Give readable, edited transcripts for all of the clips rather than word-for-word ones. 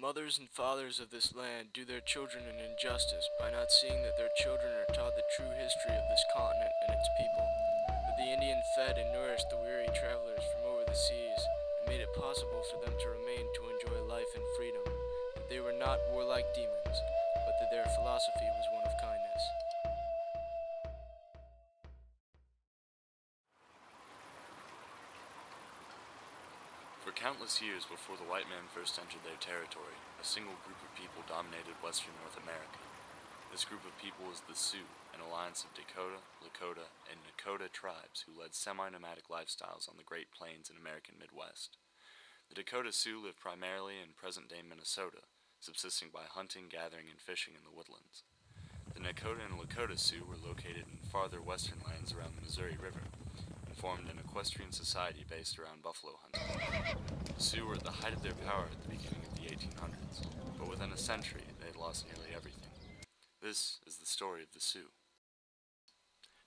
mothers and fathers of this land do their children an injustice by not seeing that their children are taught the true history of this continent and its people. That the Indian fed and nourished the weary travelers from over the seas and made it possible for them to remain to enjoy life and freedom. That they were not warlike demons, but that their philosophy was one of kindness. For countless years before the white man first entered their territory, a single group of people dominated western North America. This group of people was the Sioux, an alliance of Dakota, Lakota, and Nakota tribes who led semi-nomadic lifestyles on the Great Plains and American Midwest. The Dakota Sioux lived primarily in present-day Minnesota, subsisting by hunting, gathering, and fishing in the woodlands. The Nakota and Lakota Sioux were located in farther western lands around the Missouri River, and formed an equestrian society based around buffalo hunting. The Sioux were at the height of their power at the beginning of the 1800s, but within a century they had lost nearly everything. This is the story of the Sioux.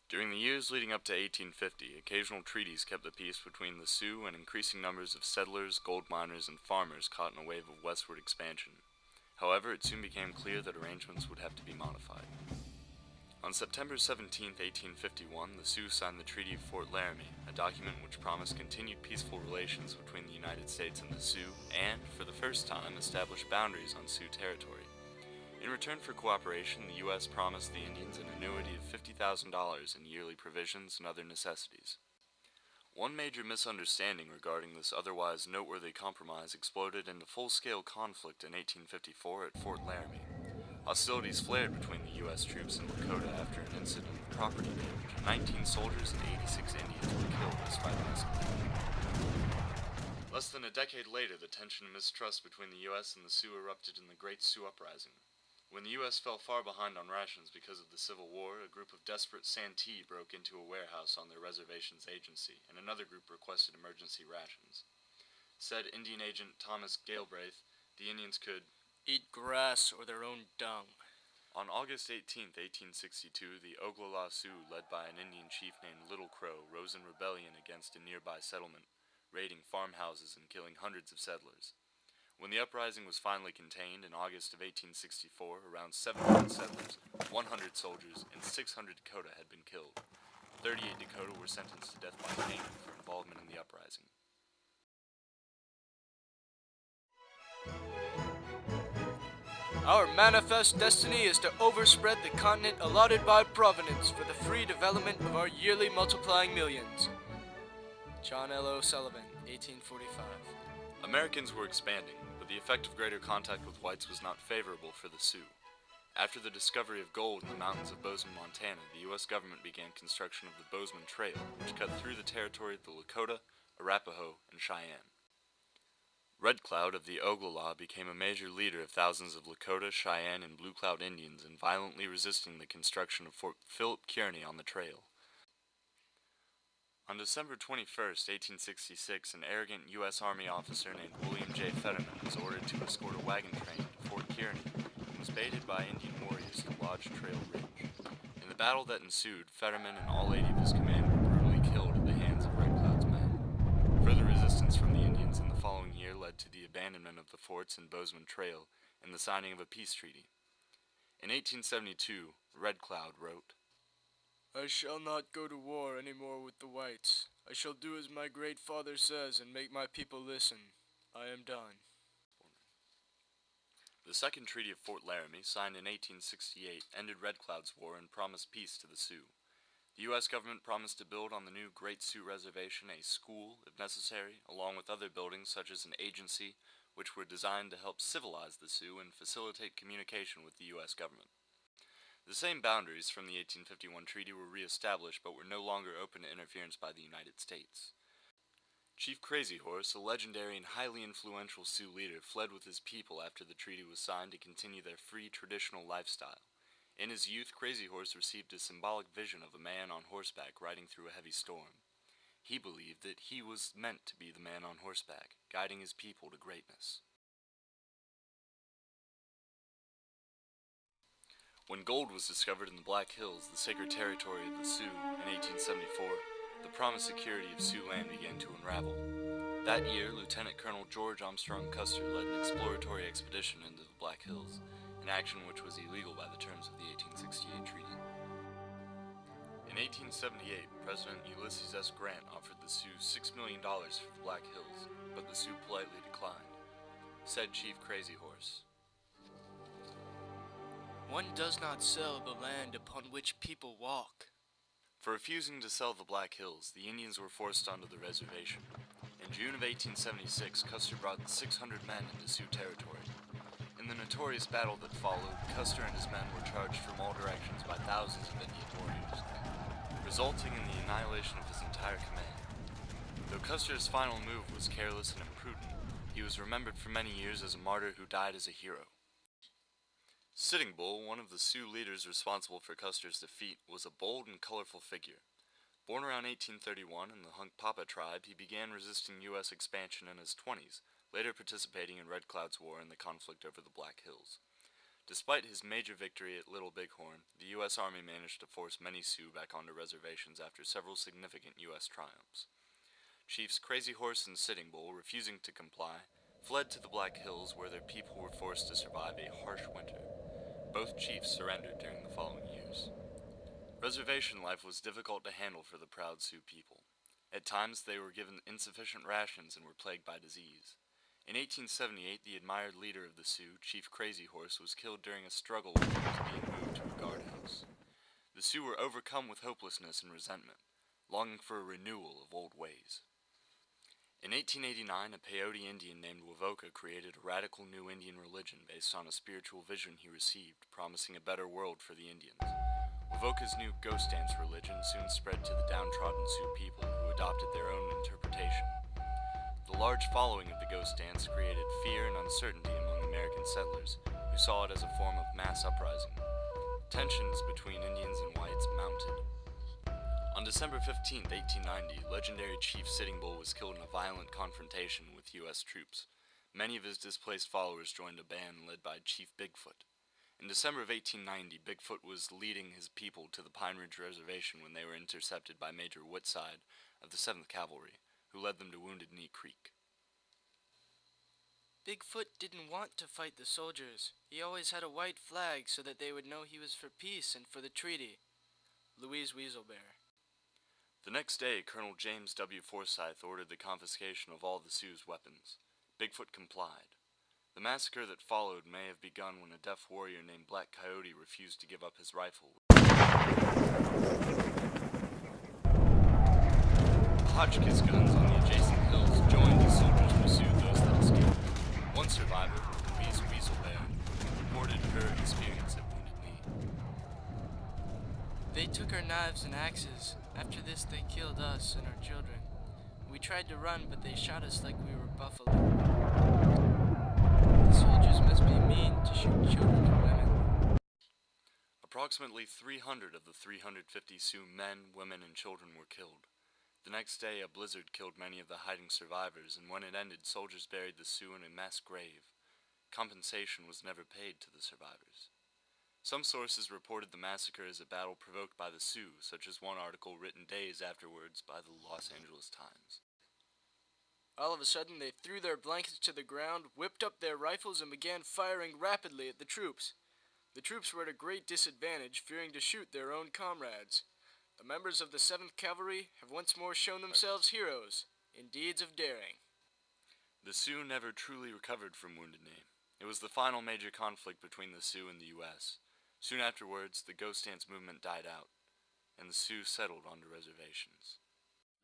During the years leading up to 1850, occasional treaties kept the peace between the Sioux and increasing numbers of settlers, gold miners, and farmers caught in a wave of westward expansion. However, it soon became clear that arrangements would have to be modified. On September 17, 1851, the Sioux signed the Treaty of Fort Laramie, a document which promised continued peaceful relations between the United States and the Sioux, and, for the first time, established boundaries on Sioux territory. In return for cooperation, the U.S. promised the Indians an annuity of $50,000 in yearly provisions and other necessities. One major misunderstanding regarding this otherwise noteworthy compromise exploded into full-scale conflict in 1854 at Fort Laramie. Hostilities flared between the U.S. troops and Lakota after an incident of property damage. 19 soldiers and 86 Indians were killed as fighting escalated. Less than a decade later, the tension and mistrust between the U.S. and the Sioux erupted in the Great Sioux Uprising. When the U.S. fell far behind on rations because of the Civil War, a group of desperate Santee broke into a warehouse on their reservation's agency, and another group requested emergency rations. Said Indian agent Thomas Galbraith, the Indians could Eat grass or their own dung. On August 18, 1862, the Oglala Sioux, led by an Indian chief named Little Crow, rose in rebellion against a nearby settlement, raiding farmhouses and killing hundreds of settlers. When the uprising was finally contained in August of 1864, around 700 settlers, 100 soldiers, and 600 Dakota had been killed. 38 Dakota were sentenced to death by hanging for involvement in the uprising. Our manifest destiny is to overspread the continent allotted by Providence for the free development of our yearly multiplying millions. John L. O'Sullivan, 1845. Americans were expanding, but the effect of greater contact with whites was not favorable for the Sioux. After the discovery of gold in the mountains of Bozeman, Montana, the U.S. government began construction of the Bozeman Trail, which cut through the territory of the Lakota, Arapaho, and Cheyenne. Red Cloud of the Oglala became a major leader of thousands of Lakota, Cheyenne, and Blue Cloud Indians in violently resisting the construction of Fort Philip Kearny on the trail. On December 21, 1866, an arrogant U.S. Army officer named William J. Fetterman was ordered to escort a wagon train to Fort Kearny and was baited by Indian warriors to Lodge Trail Ridge. In the battle that ensued, Fetterman and all 80 of his command were brutally killed at the hands of Red Cloud's men. Further resistance from the Indians in the following year led to the abandonment of the forts and Bozeman Trail and the signing of a peace treaty. In 1872, Red Cloud wrote, I shall not go to war any more with the whites. I shall do as my great father says and make my people listen. I am done. The Second Treaty of Fort Laramie, signed in 1868, ended Red Cloud's war and promised peace to the Sioux. The U.S. government promised to build on the new Great Sioux Reservation a school, if necessary, along with other buildings such as an agency, which were designed to help civilize the Sioux and facilitate communication with the U.S. government. The same boundaries from the 1851 treaty were re-established, but were no longer open to interference by the United States. Chief Crazy Horse, a legendary and highly influential Sioux leader, fled with his people after the treaty was signed to continue their free, traditional lifestyle. In his youth, Crazy Horse received a symbolic vision of a man on horseback riding through a heavy storm. He believed that he was meant to be the man on horseback, guiding his people to greatness. When gold was discovered in the Black Hills, the sacred territory of the Sioux, in 1874, the promised security of Sioux land began to unravel. That year, Lieutenant Colonel George Armstrong Custer led an exploratory expedition into the Black Hills, an action which was illegal by the terms of the 1868 treaty. In 1878, President Ulysses S. Grant offered the Sioux $6 million for the Black Hills, but the Sioux politely declined. Said Chief Crazy Horse, "One does not sell the land upon which people walk." For refusing to sell the Black Hills, the Indians were forced onto the reservation. In June of 1876, Custer brought 600 men into Sioux territory. In the notorious battle that followed, Custer and his men were charged from all directions by thousands of Indian warriors, resulting in the annihilation of his entire command. Though Custer's final move was careless and imprudent, he was remembered for many years as a martyr who died as a hero. Sitting Bull, one of the Sioux leaders responsible for Custer's defeat, was a bold and colorful figure. Born around 1831 in the Hunkpapa tribe, he began resisting U.S. expansion in his 20s, later participating in Red Cloud's war and the conflict over the Black Hills. Despite his major victory at Little Bighorn, the U.S. Army managed to force many Sioux back onto reservations after several significant U.S. triumphs. Chiefs Crazy Horse and Sitting Bull, refusing to comply, fled to the Black Hills where their people were forced to survive a harsh winter. Both chiefs surrendered during the following years. Reservation life was difficult to handle for the proud Sioux people. At times they were given insufficient rations and were plagued by disease. In 1878, the admired leader of the Sioux, Chief Crazy Horse, was killed during a struggle with him being moved to a guardhouse. The Sioux were overcome with hopelessness and resentment, longing for a renewal of old ways. In 1889, a peyote Indian named Wavoka created a radical new Indian religion based on a spiritual vision he received, promising a better world for the Indians. Wavoka's new ghost dance religion soon spread to the downtrodden Sioux people, who adopted their own interpretation. The large following of the ghost dance created fear and uncertainty among American settlers, who saw it as a form of mass uprising. Tensions between Indians and whites mounted. On December 15, 1890, legendary Chief Sitting Bull was killed in a violent confrontation with U.S. troops. Many of his displaced followers joined a band led by Chief Bigfoot. In December of 1890, Bigfoot was leading his people to the Pine Ridge Reservation when they were intercepted by Major Whitside of the 7th Cavalry, who led them to Wounded Knee Creek. Bigfoot didn't want to fight the soldiers. He always had a white flag so that they would know he was for peace and for the treaty. Louise Weaselbear. The next day, Colonel James W. Forsyth ordered the confiscation of all the Sioux's weapons. Bigfoot complied. The massacre that followed may have begun when a deaf warrior named Black Coyote refused to give up his rifle. Hotchkiss guns on the adjacent hills joined as soldiers pursued those that escaped. One survivor, Louise Weaselbear, reported her experience at Wounded Knee. They took our knives and axes. After this, they killed us and our children. We tried to run, but they shot us like we were buffalo. The soldiers must be mean to shoot children and women. Approximately 300 of the 350 Sioux men, women, and children were killed. The next day, a blizzard killed many of the hiding survivors, and when it ended, soldiers buried the Sioux in a mass grave. Compensation was never paid to the survivors. Some sources reported the massacre as a battle provoked by the Sioux, such as one article written days afterwards by the Los Angeles Times. All of a sudden, they threw their blankets to the ground, whipped up their rifles, and began firing rapidly at the troops. The troops were at a great disadvantage, fearing to shoot their own comrades. The members of the 7th Cavalry have once more shown themselves heroes in deeds of daring. The Sioux never truly recovered from Wounded Knee. It was the final major conflict between the Sioux and the U.S. Soon afterwards, the ghost dance movement died out, and the Sioux settled onto reservations.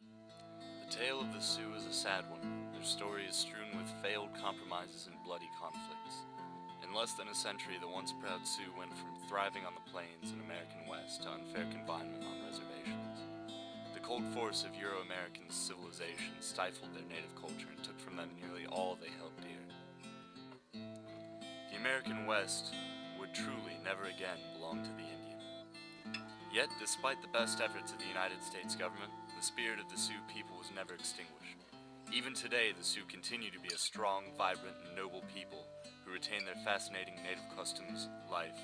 The tale of the Sioux is a sad one. Their story is strewn with failed compromises and bloody conflicts. In less than a century, the once proud Sioux went from thriving on the plains and American West to unfair confinement on reservations. The cold force of Euro-American civilization stifled their native culture and took from them nearly all they held dear. The American West would truly never again belong to the Indian. Yet, despite the best efforts of the United States government, the spirit of the Sioux people was never extinguished. Even today, the Sioux continue to be a strong, vibrant, and noble people who retain their fascinating native customs, life,